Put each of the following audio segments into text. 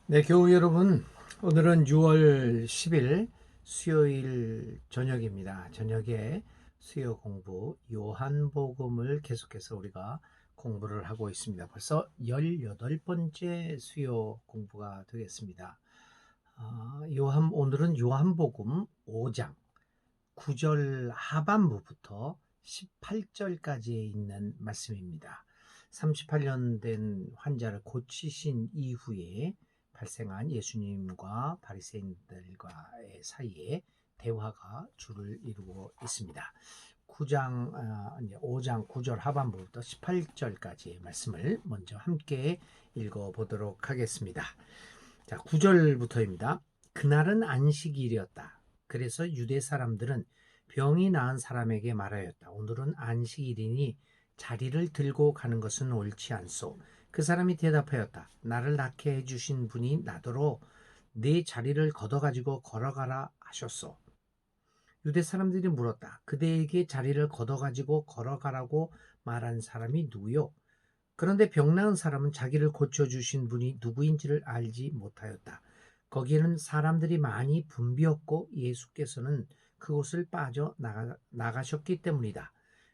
네, 교우 여러분, 오늘은 6월 10일 수요일 저녁입니다. 저녁에 수요 공부 요한복음을 계속해서 우리가 공부를 하고 있습니다. 벌써 18번째 수요 공부가 되겠습니다. 오늘은 요한복음 5장 9절 하반부부터 18절까지에 있는 말씀입니다. 38년 된 환자를 고치신 이후에 발생한 예수님과 바리새인들과의 사이에 대화가 줄을 이루고 있습니다. 5장 9절 하반부부터 18절까지의 말씀을 먼저 함께 읽어보도록 하겠습니다. 자, 9절부터입니다. 그날은 안식일이었다. 그래서 유대 사람들은 병이 나은 사람에게 말하였다. 오늘은 안식일이니 자리를 들고 가는 것은 옳지 않소. 그 사람이 대답하였다. 나를 낫게 해주신 분이 나더러 내 자리를 걷어가지고 걸어가라 하셨소. 유대 사람들이 물었다. 그대에게 자리를 걷어가지고 걸어가라고 말한 사람이 누구요? 그런데 병 나은 사람은 자기를 고쳐주신 분이 누구인지를 알지 못하였다. 거기에는 사람들이 많이 붐비었고 예수께서는 그곳을 나가셨기 때문이다.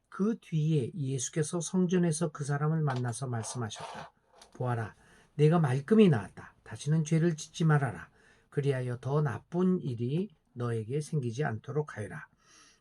그 뒤에 예수께서 성전에서 그 사람을 만나서 말씀하셨다. 보아라, 내가 말끔히 나았다. 다시는 죄를 짓지 말아라. 그리하여 더 나쁜 일이 너에게 생기지 않도록 하여라.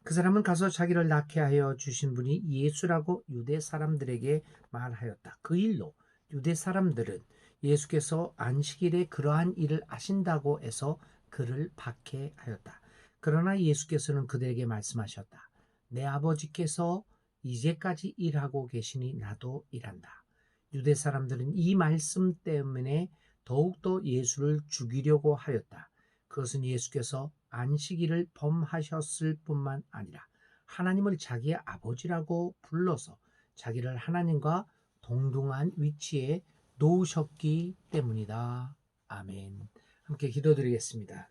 그 사람은 가서 자기를 낫게 하여 주신 분이 예수라고 유대 사람들에게 말하였다. 그 일로 유대 사람들은 예수께서 안식일에 그러한 일을 하신다고 해서 그를 박해하였다. 그러나 예수께서는 그들에게 말씀하셨다. 내 아버지께서 이제까지 일하고 계시니 나도 일한다. 유대 사람들은 이 말씀 때문에 더욱더 예수를 죽이려고 하였다. 그것은 예수께서 안식일을 범하셨을 뿐만 아니라 하나님을 자기의 아버지라고 불러서 자기를 하나님과 동등한 위치에 놓으셨기 때문이다. 아멘. 함께 기도드리겠습니다.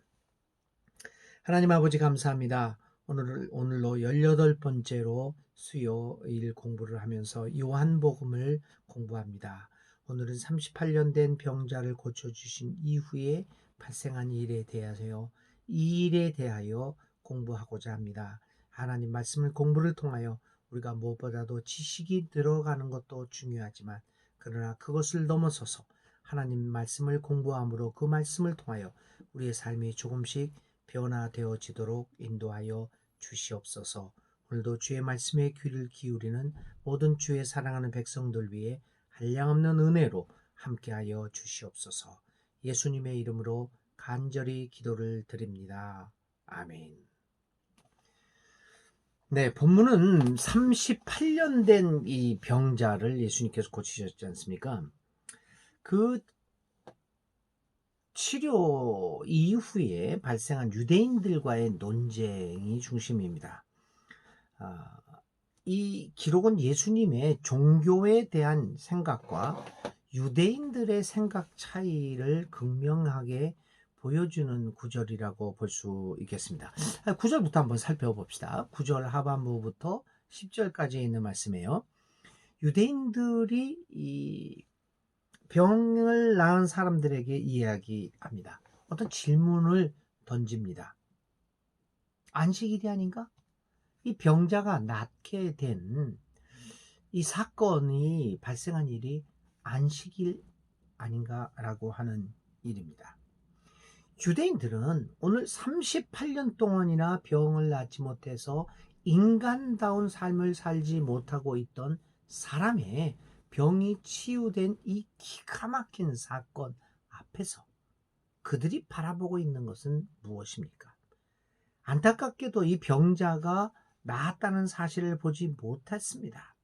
하나님 아버지 감사합니다. 오늘로 18번째로 수요일 공부를 하면서 요한복음을 공부합니다. 오늘은 38년 된 병자를 고쳐주신 이후에 발생한 일에 대하여 이 일에 대하여 공부하고자 합니다. 하나님 말씀을 공부를 통하여 우리가 무엇보다도 지식이 들어가는 것도 중요하지만 그러나 그것을 넘어서서 하나님 말씀을 공부함으로 그 말씀을 통하여 우리의 삶이 조금씩 변화되어지도록 인도하여 주시옵소서. 오늘도 주의 말씀에 귀를 기울이는 모든 주의 사랑하는 백성들 위해 한량없는 은혜로 함께하여 주시옵소서. 예수님의 이름으로 간절히 기도를 드립니다. 아멘. 네, 본문은 38년 된 이 병자를 예수님께서 고치셨지 않습니까? 그 치료 이후에 발생한 유대인들과의 논쟁이 중심입니다. 아, 이 기록은 예수님의 종교에 대한 생각과 유대인들의 생각 차이를 극명하게 보여주는 구절이라고 볼 수 있겠습니다. 9절부터 한번 살펴봅시다. 9절 하반부부터 10절까지 있는 말씀이에요. 유대인들이 이 병을 낳은 사람들에게 이야기합니다. 어떤 질문을 던집니다. 안식일이 아닌가? 이 병자가 낫게 된 이 사건이 발생한 일이 안식일 아닌가라고 하는 일입니다. 유대인들은 오늘 38년 동안이나 병을 낫지 못해서 인간다운 삶을 살지 못하고 있던 사람의 병이 치유된 이 기가 막힌 사건 앞에서 그들이 바라보고 있는 것은 무엇입니까? 안타깝게도 이 병자가 나았다는 사실을 보지 못했습니다.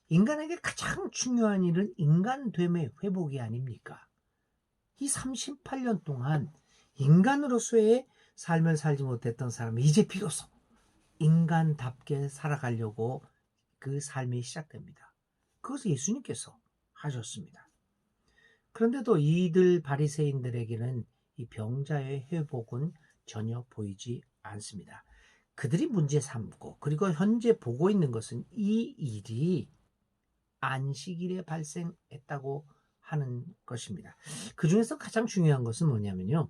인간에게 가장 중요한 일은 인간됨의 회복이 아닙니까? 이 38년 동안 인간으로서의 삶을 살지 못했던 사람이 이제 비로소 인간답게 살아가려고 그 삶이 시작됩니다. 그것을 예수님께서 하셨습니다. 그런데도 이들 바리새인들에게는 이 병자의 회복은 전혀 보이지 않습니다. 그들이 문제 삼고 그리고 현재 보고 있는 것은 이 일이 안식일에 발생했다고 하는 것입니다. 그 중에서 가장 중요한 것은 뭐냐면요.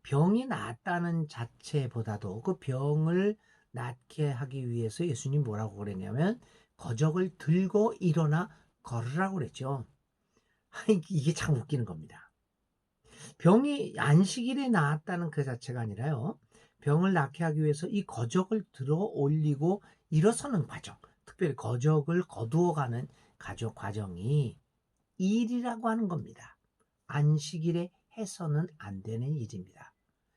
병이 낫다는 자체보다도 그 병을 낫게 하기 위해서 예수님 뭐라고 그랬냐면 거적을 들고 일어나 걸으라고 그랬죠. 이게 참 웃기는 겁니다. 병이 안식일에 나았다는 그 자체가 아니라요. 병을 낫게 하기 위해서 이 거적을 들어 올리고 일어서는 과정, 특별히 거적을 거두어가는 가족 과정이 일이라고 하는 겁니다. 안식일에 해서는 안 되는 일입니다.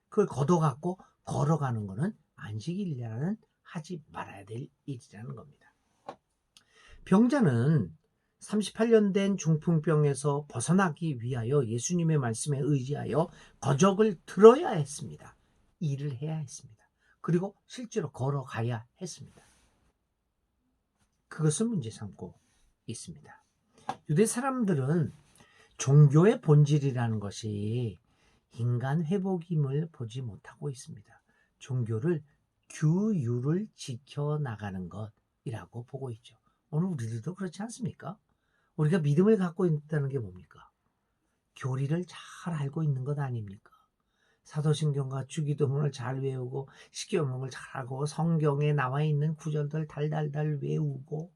그걸 걷어갖고 걸어가는 거는 안식일이라는 하지 말아야 될 일이라는 겁니다. 병자는 38년 된 중풍병에서 벗어나기 위하여 예수님의 말씀에 의지하여 거적을 들어야 했습니다. 일을 해야 했습니다. 그리고 실제로 걸어가야 했습니다. 그것을 문제 삼고 있습니다. 유대 사람들은 종교의 본질이라는 것이 인간 회복임을 보지 못하고 있습니다. 종교를 규율을 지켜나가는 것이라고 보고 있죠. 오늘 우리들도 그렇지 않습니까? 우리가 믿음을 갖고 있다는 게 뭡니까? 교리를 잘 알고 있는 것 아닙니까? 사도신경과 주기도문을 잘 외우고 십계명을 잘하고 성경에 나와 있는 구절들 달달달 외우고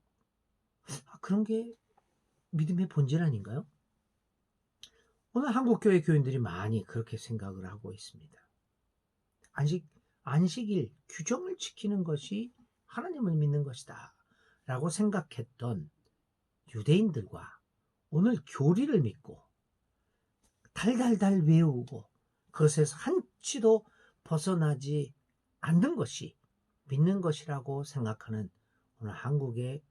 그런 게 믿음의 본질 아닌가요? 오늘 한국교회 교인들이 많이 그렇게 생각을 하고 있습니다. 안식일 규정을 지키는 것이 하나님을 믿는 것이다 라고 생각했던 유대인들과 오늘 교리를 믿고 달달달 외우고 그것에서 한치도 벗어나지 않는 것이 믿는 것이라고 생각하는 오늘 한국의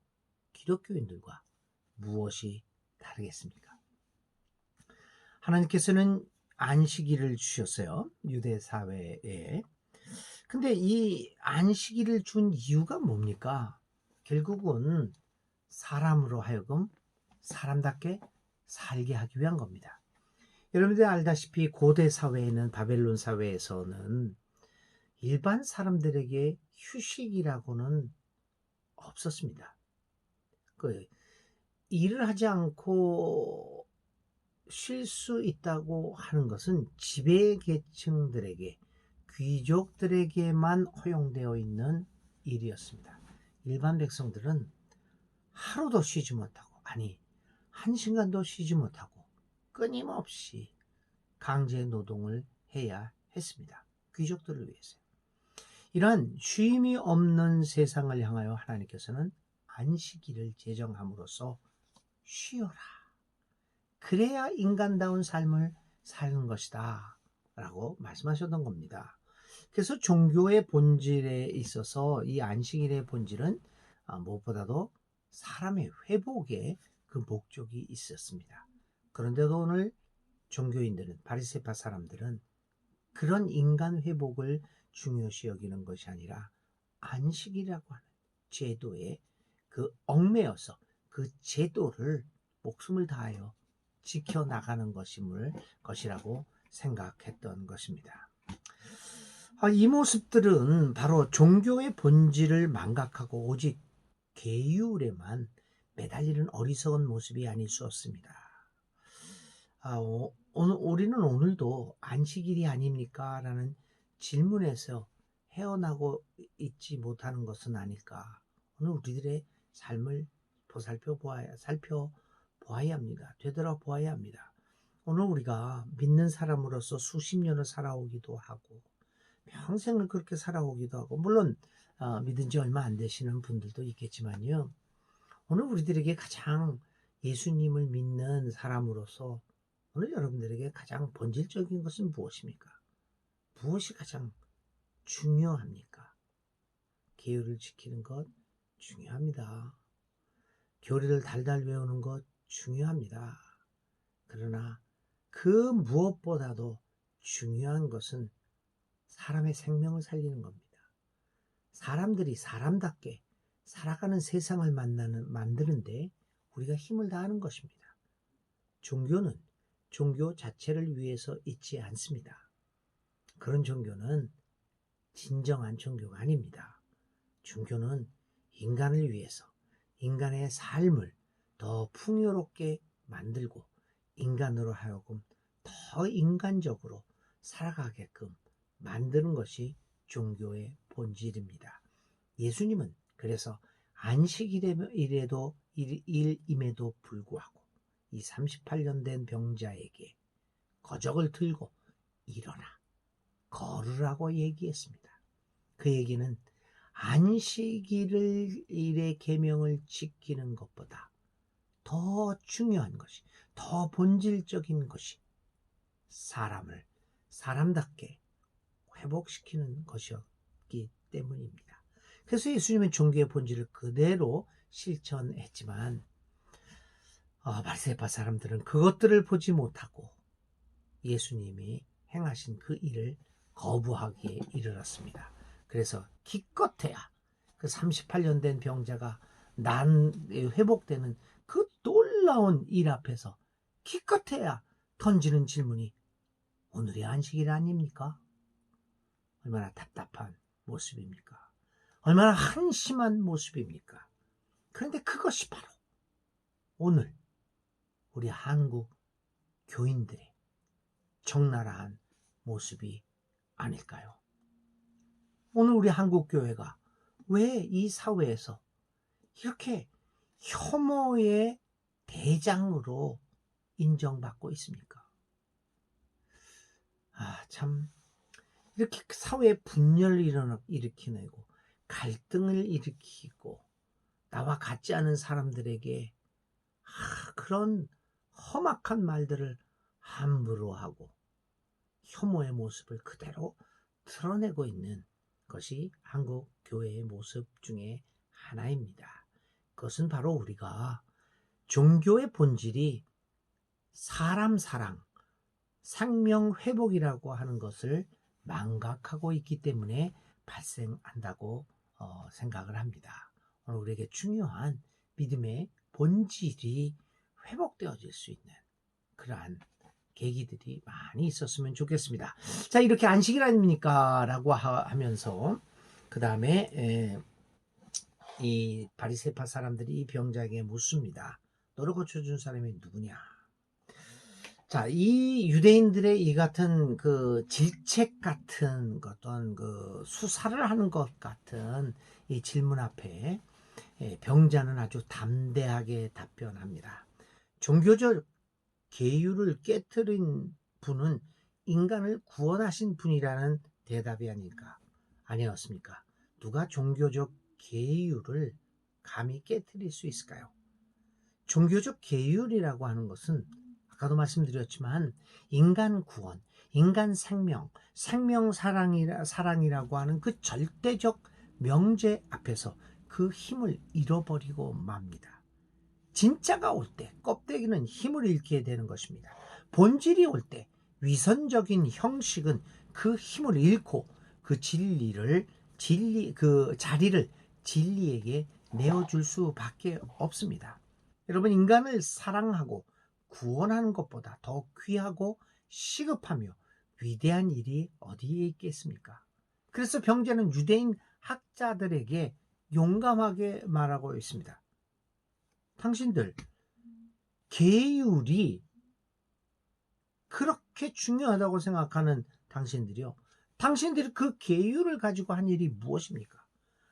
기독교인들과 무엇이 다르겠습니까? 하나님께서는 안식일을 주셨어요. 유대 사회에. 근데 이 안식일을 준 이유가 뭡니까? 결국은 사람으로 하여금 사람답게 살게 하기 위한 겁니다. 여러분들 알다시피 고대 사회에는 바벨론 사회에서는 일반 사람들에게 휴식이라고는 없었습니다. 그 일을 하지 않고 쉴 수 있다고 하는 것은 지배 계층들에게 귀족들에게만 허용되어 있는 일이었습니다. 일반 백성들은 하루도 쉬지 못하고 아니 한 시간도 쉬지 못하고 끊임없이 강제 노동을 해야 했습니다. 귀족들을 위해서. 이러한 쉼이 없는 세상을 향하여 하나님께서는 안식일을 제정함으로써 쉬어라. 그래야 인간다운 삶을 사는 것이다 라고 말씀하셨던 겁니다. 그래서 종교의 본질에 있어서 이 안식일의 본질은 무엇보다도 사람의 회복에 그 목적이 있었습니다. 그런데도 오늘 종교인들은 바리새파 사람들은 그런 인간 회복을 중요시 여기는 것이 아니라 안식이라고 하는 제도에 그 얽매여서 그 제도를 목숨을 다하여 지켜나가는 것이라고 생각했던 것입니다. 이 모습들은 바로 종교의 본질을 망각하고 오직 계율에만 매달리는 어리석은 모습이 아닐 수 없습니다. 우리는 오늘도 안식일이 아닙니까? 라는 질문에서 헤어나고 있지 못하는 것은 아닐까. 오늘 우리들의 삶을 살펴보아야 합니다. 되돌아보아야 합니다. 오늘 우리가 믿는 사람으로서 수십 년을 살아오기도 하고 평생을 그렇게 살아오기도 하고 물론 믿은 지 얼마 안 되시는 분들도 있겠지만요. 오늘 우리들에게 가장 예수님을 믿는 사람으로서 오늘 여러분들에게 가장 본질적인 것은 무엇입니까? 무엇이 가장 중요합니까? 계율을 지키는 것 중요합니다. 교리를 달달 외우는 것 중요합니다. 그러나 그 무엇보다도 중요한 것은 사람의 생명을 살리는 겁니다. 사람들이 사람답게 살아가는 세상을 만드는데 우리가 힘을 다하는 것입니다. 종교는 종교 자체를 위해서 있지 않습니다. 그런 종교는 진정한 종교가 아닙니다. 종교는 인간을 위해서 인간의 삶을 더 풍요롭게 만들고 인간으로 하여금 더 인간적으로 살아가게끔 만드는 것이 종교의 본질입니다. 예수님은 그래서 안식일에도 일임에도 불구하고 이 38년 된 병자에게 거적을 들고 일어나 걸으라고 얘기했습니다. 그 얘기는 안식일의 계명을 지키는 것보다 더 중요한 것이, 더 본질적인 것이 사람을 사람답게 회복시키는 것이었기 때문입니다. 그래서 예수님은 종교의 본질을 그대로 실천했지만 바리새파 사람들은 그것들을 보지 못하고 예수님이 행하신 그 일을 거부하기에 이르렀습니다. 그래서 기껏해야 그 38년 된 병자가 회복되는 그 놀라운 일 앞에서 기껏해야 던지는 질문이 오늘이 안식일 아닙니까? 얼마나 답답한 모습입니까? 얼마나 한심한 모습입니까? 그런데 그것이 바로 오늘 우리 한국 교인들의 적나라한 모습이 아닐까요? 오늘 우리 한국 교회가 왜 이 사회에서 이렇게 혐오의 대장으로 인정받고 있습니까? 참 이렇게 사회에 분열을 일으키고 갈등을 일으키고 나와 같지 않은 사람들에게 그런 험악한 말들을 함부로 하고 혐오의 모습을 그대로 드러내고 있는 것이 한국 교회의 모습 중에 하나입니다. 그것은 바로 우리가 종교의 본질이 사람 사랑, 생명 회복이라고 하는 것을 망각하고 있기 때문에 발생한다고 생각을 합니다. 오늘 우리에게 중요한 믿음의 본질이 회복되어질 수 있는 그러한 계기들이 많이 있었으면 좋겠습니다. 자, 이렇게 안식일 아닙니까? 라고 하면서 그 다음에 이 바리새파 사람들이 이 병자에게 묻습니다. 너를 고쳐준 사람이 누구냐? 자, 이 유대인들의 이 같은 그 질책 같은 어떤 그 수사를 하는 것 같은 이 질문 앞에 병자는 아주 담대하게 답변합니다. 종교적 계율을 깨뜨린 분은 인간을 구원하신 분이라는 대답이 아니었습니까? 누가 종교적 계율을 감히 깨뜨릴 수 있을까요? 종교적 계율이라고 하는 것은 아까도 말씀드렸지만 인간 구원, 인간 생명 사랑이라고 하는 그 절대적 명제 앞에서 그 힘을 잃어버리고 맙니다. 진짜가 올 때 껍데기는 힘을 잃게 되는 것입니다. 본질이 올 때 위선적인 형식은 그 힘을 잃고 그 자리를 진리에게 내어줄 수밖에 없습니다. 여러분, 인간을 사랑하고 구원하는 것보다 더 귀하고 시급하며 위대한 일이 어디에 있겠습니까? 그래서 병자는 유대인 학자들에게 용감하게 말하고 있습니다. 당신들, 계율이 그렇게 중요하다고 생각하는 당신들이요. 당신들이 그 계율을 가지고 한 일이 무엇입니까?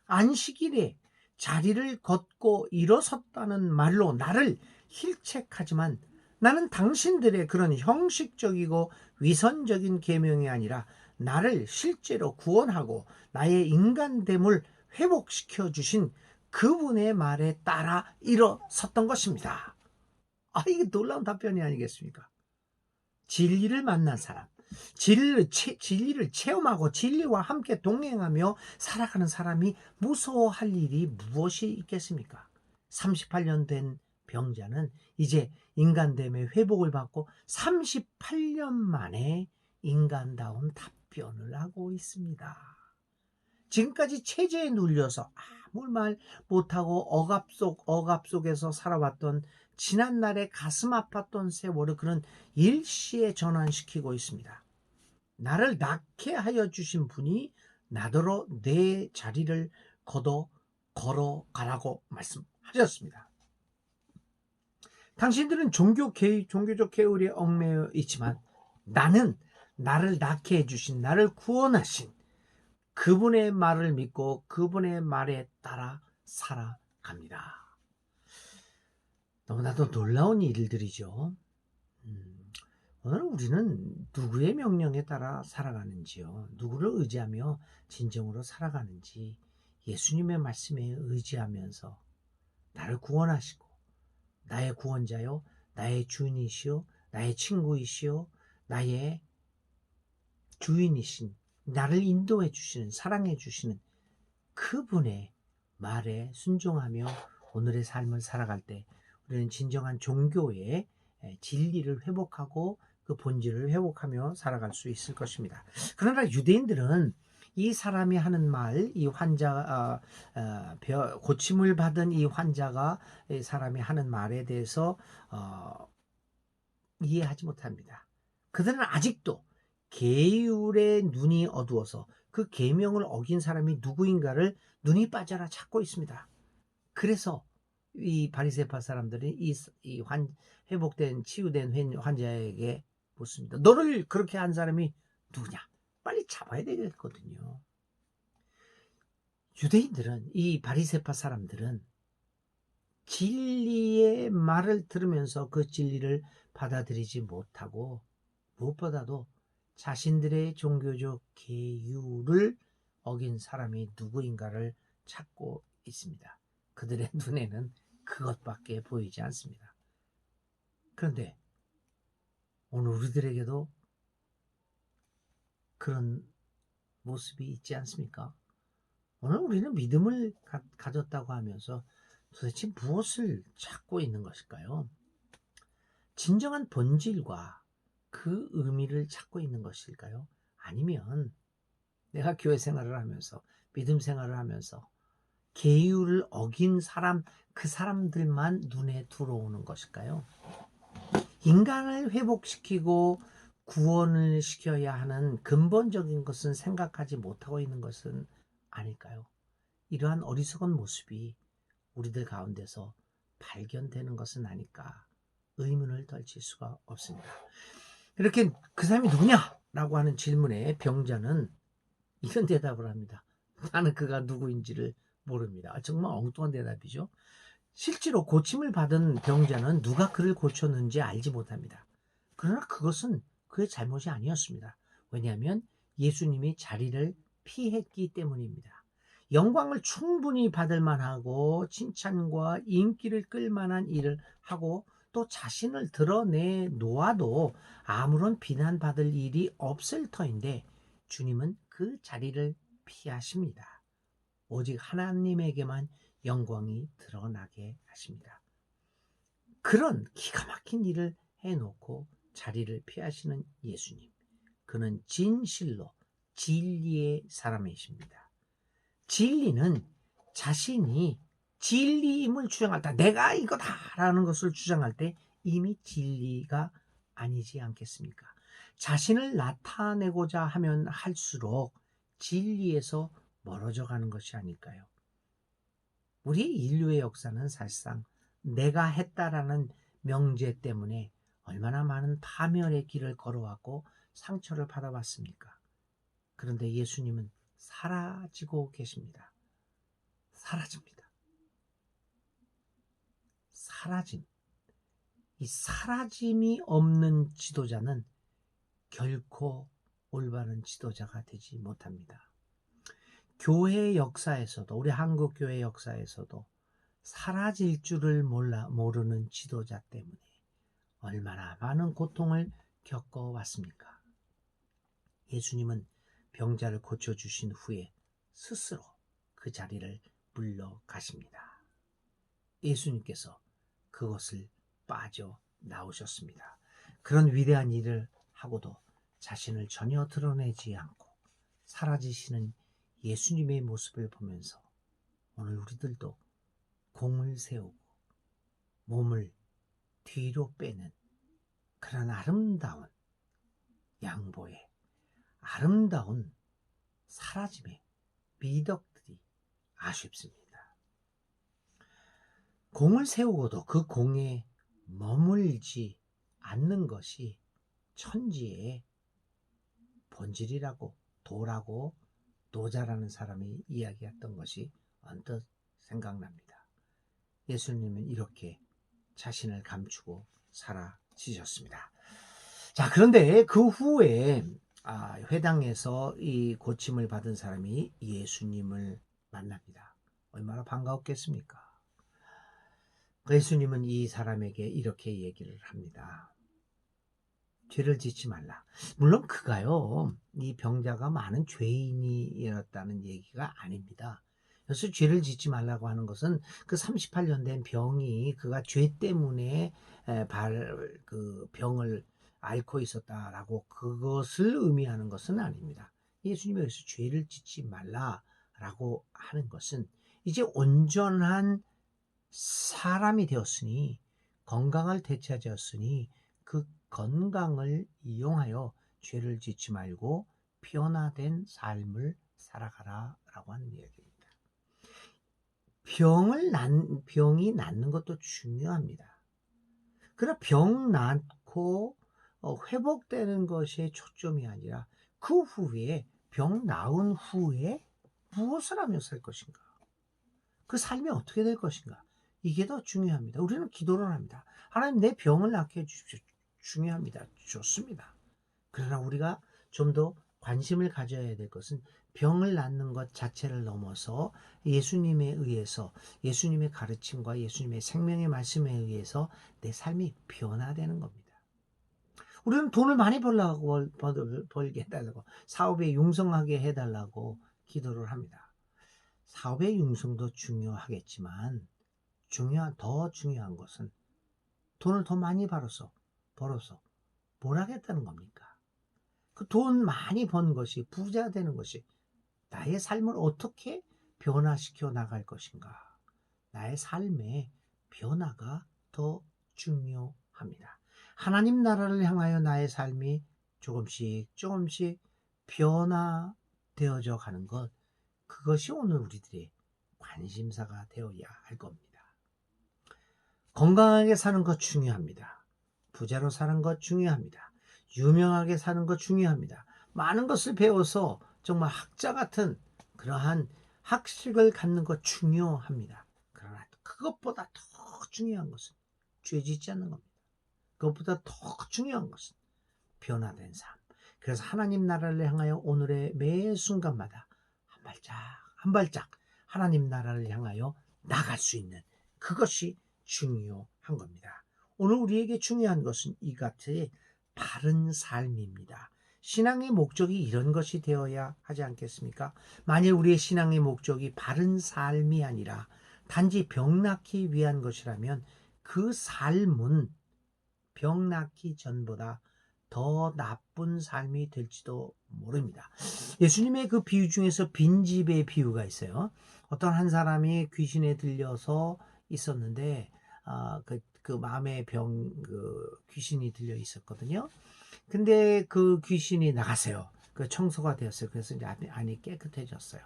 안식일에 자리를 걷고 일어섰다는 말로 나를 힐책하지만 나는 당신들의 그런 형식적이고 위선적인 계명이 아니라 나를 실제로 구원하고 나의 인간됨을 회복시켜 주신 그분의 말에 따라 일어섰던 것입니다. 이게 놀라운 답변이 아니겠습니까? 진리를 만난 사람, 진리를 체험하고 진리와 함께 동행하며 살아가는 사람이 무서워할 일이 무엇이 있겠습니까? 38년 된 병자는 이제 인간됨의 회복을 받고 38년 만에 인간다운 답변을 하고 있습니다. 지금까지 체제에 눌려서 아무 말 못하고 억압 속에서 살아왔던 지난날의 가슴 아팠던 세월을 그는 일시에 전환시키고 있습니다. 나를 낫게 하여 주신 분이 나더러 내 자리를 걸어가라고 말씀하셨습니다. 당신들은 종교적 계율에 얽매여 있지만 나는 나를 낳게 해주신, 나를 구원하신 그분의 말을 믿고 그분의 말에 따라 살아갑니다. 너무나도 놀라운 일들이죠. 오늘 우리는 누구의 명령에 따라 살아가는지요, 누구를 의지하며 진정으로 살아가는지 예수님의 말씀에 의지하면서 나를 구원하시고 나의 구원자요, 나의 주인이시요, 나의 친구이시요, 나의 주인이신, 나를 인도해 주시는, 사랑해 주시는 그분의 말에 순종하며 오늘의 삶을 살아갈 때 우리는 진정한 종교의 진리를 회복하고 그 본질을 회복하며 살아갈 수 있을 것입니다. 그러나 유대인들은 이 사람이 하는 말, 이 환자, 고침을 받은 이 환자가 이 사람이 하는 말에 대해서 이해하지 못합니다. 그들은 아직도 계율의 눈이 어두워서 그 계명을 어긴 사람이 누구인가를 눈이 빠져라 찾고 있습니다. 그래서 이 바리새파 사람들이 회복된 치유된 환자에게 묻습니다. 너를 그렇게 한 사람이 누구냐? 빨리 잡아야 되겠거든요. 유대인들은, 이 바리새파 사람들은 진리의 말을 들으면서 그 진리를 받아들이지 못하고 무엇보다도 자신들의 종교적 계율을 어긴 사람이 누구인가를 찾고 있습니다. 그들의 눈에는 그것밖에 보이지 않습니다. 그런데 오늘 우리들에게도 그런 모습이 있지 않습니까? 오늘 우리는 믿음을 가졌다고 하면서 도대체 무엇을 찾고 있는 것일까요? 진정한 본질과 그 의미를 찾고 있는 것일까요? 아니면 내가 교회 생활을 하면서, 믿음 생활을 하면서 계율을 어긴 사람, 그 사람들만 눈에 들어오는 것일까요? 인간을 회복시키고 구원을 시켜야 하는 근본적인 것은 생각하지 못하고 있는 것은 아닐까요? 이러한 어리석은 모습이 우리들 가운데서 발견되는 것은 아닐까 의문을 덜칠 수가 없습니다. 이렇게 그 사람이 누구냐라고 하는 질문에 병자는 이런 대답을 합니다. 나는 그가 누구인지를 모릅니다. 정말 엉뚱한 대답이죠. 실제로 고침을 받은 병자는 누가 그를 고쳤는지 알지 못합니다. 그러나 그것은 그의 잘못이 아니었습니다. 왜냐하면 예수님이 자리를 피했기 때문입니다. 영광을 충분히 받을 만하고 칭찬과 인기를 끌 만한 일을 하고 또 자신을 드러내 놓아도 아무런 비난받을 일이 없을 터인데 주님은 그 자리를 피하십니다. 오직 하나님에게만 영광이 드러나게 하십니다. 그런 기가 막힌 일을 해놓고 자리를 피하시는 예수님, 그는 진실로 진리의 사람이십니다. 진리는 자신이 진리임을 주장할 때, 내가 이거다라는 것을 주장할 때 이미 진리가 아니지 않겠습니까? 자신을 나타내고자 하면 할수록 진리에서 멀어져 가는 것이 아닐까요? 우리 인류의 역사는 사실상 내가 했다라는 명제 때문에 얼마나 많은 파멸의 길을 걸어왔고 상처를 받아왔습니까? 그런데 예수님은 사라지고 계십니다. 사라집니다. 사라짐. 이 사라짐이 없는 지도자는 결코 올바른 지도자가 되지 못합니다. 교회 역사에서도, 우리 한국 교회 역사에서도 사라질 줄을 모르는 지도자 때문에 얼마나 많은 고통을 겪어왔습니까? 예수님은 병자를 고쳐주신 후에 스스로 그 자리를 물러가십니다. 예수님께서 그것을 빠져나오셨습니다. 그런 위대한 일을 하고도 자신을 전혀 드러내지 않고 사라지시는 예수님의 모습을 보면서 오늘 우리들도 공을 세우고 몸을 뒤로 빼는 그런 아름다운 양보의 아름다운 사라짐의 미덕들이 아쉽습니다. 공을 세우고도 그 공에 머물지 않는 것이 천지의 본질이라고, 도라고 노자라는 사람이 이야기했던 것이 언뜻 생각납니다. 예수님은 이렇게 자신을 감추고 사라지셨습니다. 자, 그런데 그 후에 회당에서 이 고침을 받은 사람이 예수님을 만납니다. 얼마나 반가웠겠습니까? 예수님은 이 사람에게 이렇게 얘기를 합니다. 죄를 짓지 말라. 물론 그가요, 이 병자가 많은 죄인이었다는 얘기가 아닙니다. 그래서 죄를 짓지 말라고 하는 것은 그 38년 된 병이 그가 죄 때문에 그 병을 앓고 있었다라고 그것을 의미하는 것은 아닙니다. 예수님이 여기서 죄를 짓지 말라라고 하는 것은 이제 온전한 사람이 되었으니, 건강을 되찾았으니 그 건강을 이용하여 죄를 짓지 말고 변화된 삶을 살아가라 라고 하는 이야기입니다. 병이 낫는 것도 중요합니다. 그러나 병 낫고 회복되는 것이 초점이 아니라 그 후에, 병 나은 후에 무엇을 하며 살 것인가, 그 삶이 어떻게 될 것인가, 이게 더 중요합니다. 우리는 기도를 합니다. 하나님, 내 병을 낫게 해주십시오. 중요합니다. 좋습니다. 그러나 우리가 좀 더 관심을 가져야 될 것은 병을 낫는 것 자체를 넘어서 예수님에 의해서, 예수님의 가르침과 예수님의 생명의 말씀에 의해서 내 삶이 변화되는 겁니다. 우리는 돈을 많이 벌게 해달라고, 사업에 융성하게 해달라고 기도를 합니다. 사업의 융성도 중요하겠지만 더 중요한 것은 돈을 더 많이 벌어서 뭘 하겠다는 겁니까? 그 돈 많이 번 것이, 부자 되는 것이 나의 삶을 어떻게 변화시켜 나갈 것인가, 나의 삶의 변화가 더 중요합니다. 하나님 나라를 향하여 나의 삶이 조금씩 변화되어져 가는 것, 그것이 오늘 우리들의 관심사가 되어야 할 겁니다. 건강하게 사는 것 중요합니다. 부자로 사는 것 중요합니다. 유명하게 사는 것 중요합니다. 많은 것을 배워서 정말 학자 같은 그러한 학식을 갖는 것 중요합니다. 그러나 그것보다 더 중요한 것은 죄 짓지 않는 겁니다. 그것보다 더 중요한 것은 변화된 삶. 그래서 하나님 나라를 향하여 오늘의 매 순간마다 한 발짝 하나님 나라를 향하여 나갈 수 있는, 그것이 중요한 겁니다. 오늘 우리에게 중요한 것은 이 같이 바른 삶입니다. 신앙의 목적이 이런 것이 되어야 하지 않겠습니까? 만일 우리의 신앙의 목적이 바른 삶이 아니라 단지 병 낫기 위한 것이라면 그 삶은 병 낫기 전보다 더 나쁜 삶이 될지도 모릅니다. 예수님의 그 비유 중에서 빈집의 비유가 있어요. 어떤 한 사람이 귀신에 들려서 있었는데 그 마음의 귀신이 들려 있었거든요. 근데 그 귀신이 나갔어요. 그 청소가 되었어요. 그래서 이제 안이 깨끗해졌어요.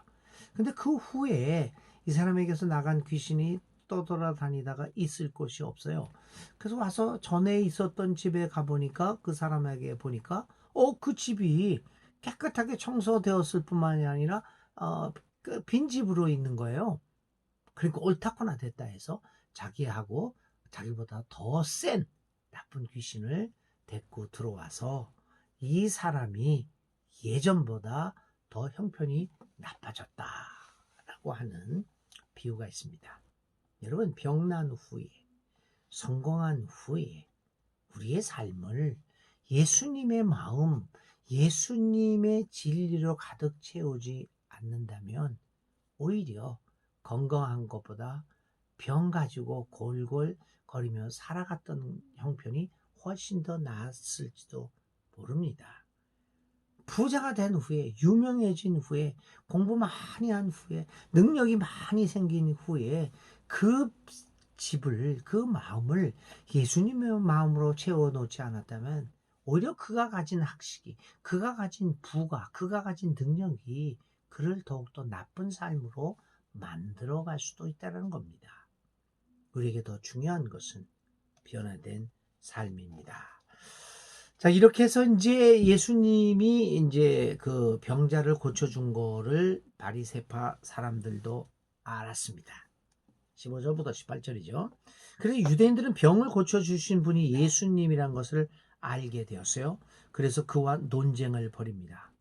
근데 그 후에 이 사람에게서 나간 귀신이 떠돌아다니다가 있을 곳이 없어요. 그래서 와서 전에 있었던 집에 가보니까, 그 사람에게 보니까 그 집이 깨끗하게 청소되었을 뿐만이 아니라 그 빈집으로 있는 거예요. 그리고 옳다거나 됐다 해서 자기하고 자기보다 더 센 나쁜 귀신을 데리고 들어와서 이 사람이 예전보다 더 형편이 나빠졌다라고 하는 비유가 있습니다. 여러분, 병난 후에, 성공한 후에 우리의 삶을 예수님의 마음, 예수님의 진리로 가득 채우지 않는다면 오히려 건강한 것보다 병 가지고 골골거리며 살아갔던 형편이 훨씬 더 나았을지도 모릅니다. 부자가 된 후에, 유명해진 후에, 공부 많이 한 후에, 능력이 많이 생긴 후에 그 집을, 그 마음을 예수님의 마음으로 채워놓지 않았다면 오히려 그가 가진 학식이, 그가 가진 부가, 그가 가진 능력이 그를 더욱더 나쁜 삶으로 만들어갈 수도 있다는 겁니다. 우리에게 더 중요한 것은 변화된 삶입니다. 자, 이렇게 해서 이제 예수님이 이제 그 병자를 고쳐준 거를 바리새파 사람들도 알았습니다. 15절부터 18절이죠. 그래서 유대인들은 병을 고쳐주신 분이 예수님이란 것을 알게 되었어요. 그래서 그와 논쟁을 벌입니다.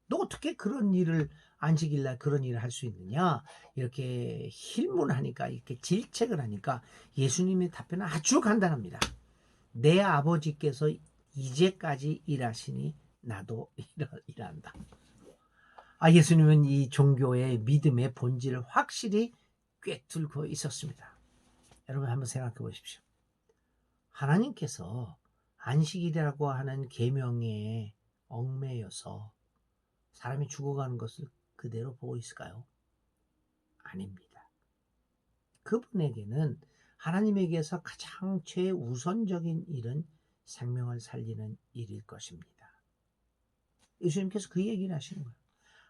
너 어떻게 그런 일을 안식일날 그런 일을 할 수 있느냐? 이렇게 힐문하니까, 이렇게 질책을 하니까 예수님의 답변은 아주 간단합니다. 내 아버지께서 이제까지 일하시니 나도 일한다. 예수님은 이 종교의 믿음의 본질을 확실히 꿰뚫고 있었습니다. 여러분 한번 생각해 보십시오. 하나님께서 안식일이라고 하는 계명에 얽매여서 사람이 죽어가는 것을 그대로 보고 있을까요? 아닙니다. 그분에게는 하나님에게서 가장 최우선적인 일은 생명을 살리는 일일 것입니다. 예수님께서 그 얘기를 하시는 거예요.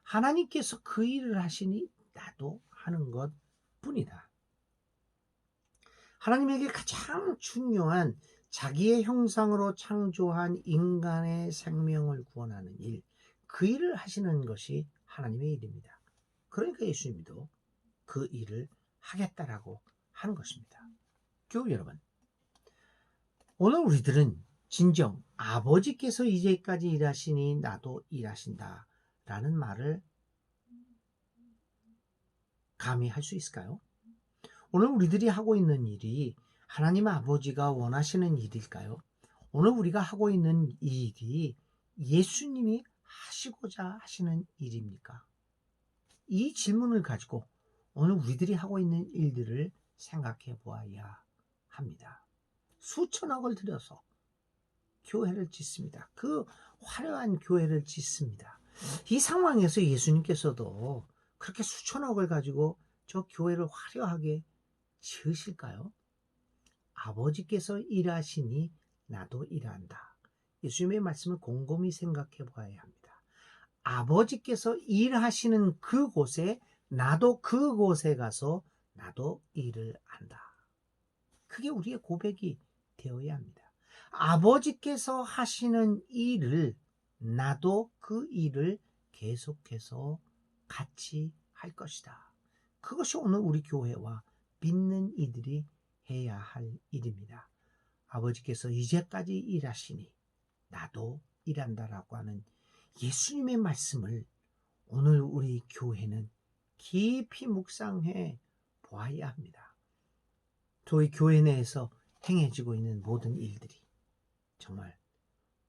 하나님께서 그 일을 하시니 나도 하는 것 뿐이다. 하나님에게 가장 중요한 자기의 형상으로 창조한 인간의 생명을 구원하는 일, 그 일을 하시는 것이 하나님의 일입니다. 그러니까 예수님도 그 일을 하겠다라고 하는 것입니다. 교우 여러분, 오늘 우리들은 진정 아버지께서 이제까지 일하시니 나도 일하신다 라는 말을 감히 할 수 있을까요? 오늘 우리들이 하고 있는 일이 하나님 아버지가 원하시는 일일까요? 오늘 우리가 하고 있는 일이 예수님이 하시고자 하시는 일입니까? 이 질문을 가지고 오늘 우리들이 하고 있는 일들을 생각해 보아야 합니다. 수천억을 들여서 교회를 짓습니다. 그 화려한 교회를 짓습니다. 이 상황에서 예수님께서도 그렇게 수천억을 가지고 저 교회를 화려하게 지으실까요? 아버지께서 일하시니 나도 일한다. 예수님의 말씀을 곰곰이 생각해 봐야 합니다. 아버지께서 일하시는 그곳에 나도 그곳에 가서 나도 일을 한다. 그게 우리의 고백이 되어야 합니다. 아버지께서 하시는 일을 나도 그 일을 계속해서 같이 할 것이다. 그것이 오늘 우리 교회와 믿는 이들이 해야 할 일입니다. 아버지께서 이제까지 일하시니 나도 일한다라고 하는 예수님의 말씀을 오늘 우리 교회는 깊이 묵상해 보아야 합니다. 저희 교회 내에서 행해지고 있는 모든 일들이 정말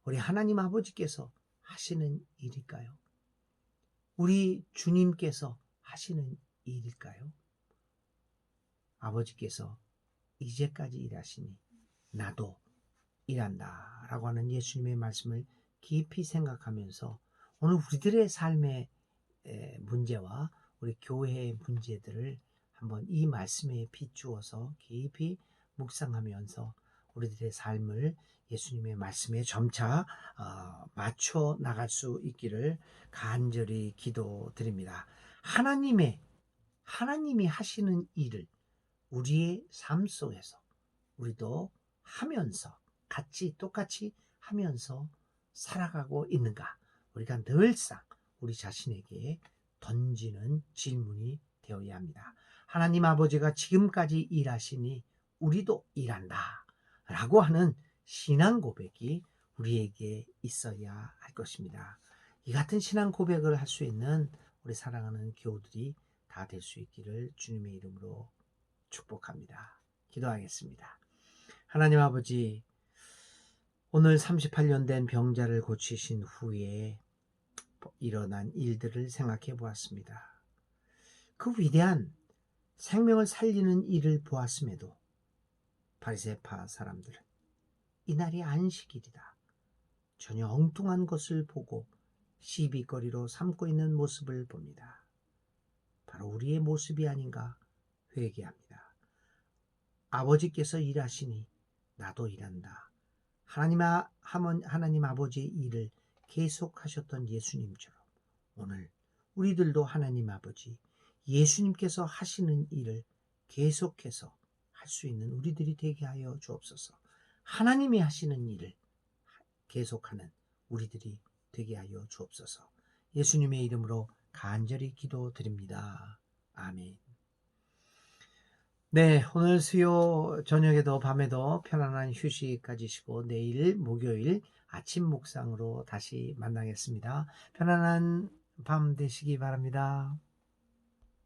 우리 하나님 아버지께서 하시는 일일까요? 우리 주님께서 하시는 일일까요? 아버지께서 이제까지 일하시니 나도 일한다 라고 하는 예수님의 말씀을 깊이 생각하면서 오늘 우리들의 삶의 문제와 우리 교회의 문제들을 한번 이 말씀에 비추어서 깊이 묵상하면서 우리들의 삶을 예수님의 말씀에 점차 맞춰 나갈 수 있기를 간절히 기도드립니다. 하나님이 하시는 일을 우리의 삶 속에서 우리도 하면서 똑같이 하면서 살아가고 있는가? 우리가 늘상 우리 자신에게 던지는 질문이 되어야 합니다. 하나님 아버지가 지금까지 일하시니 우리도 일한다 라고 하는 신앙 고백이 우리에게 있어야 할 것입니다. 이 같은 신앙 고백을 할 수 있는 우리 사랑하는 교우들이 다 될 수 있기를 주님의 이름으로 축복합니다. 기도하겠습니다. 하나님 아버지, 오늘 38년 된 병자를 고치신 후에 일어난 일들을 생각해 보았습니다. 그 위대한 생명을 살리는 일을 보았음에도 바리새파 사람들은 이날이 안식일이다. 전혀 엉뚱한 것을 보고 시비거리로 삼고 있는 모습을 봅니다. 바로 우리의 모습이 아닌가 회개합니다. 아버지께서 일하시니 나도 일한다. 하나님 아버지의 일을 계속하셨던 예수님처럼 오늘 우리들도 하나님 아버지 예수님께서 하시는 일을 계속해서 할 수 있는 우리들이 되게 하여 주옵소서. 하나님이 하시는 일을 계속하는 우리들이 되게 하여 주옵소서. 예수님의 이름으로 간절히 기도드립니다. 아멘. 네, 오늘 수요 저녁에도 밤에도 편안한 휴식 가지시고 내일 목요일 아침 묵상으로 다시 만나겠습니다. 편안한 밤 되시기 바랍니다.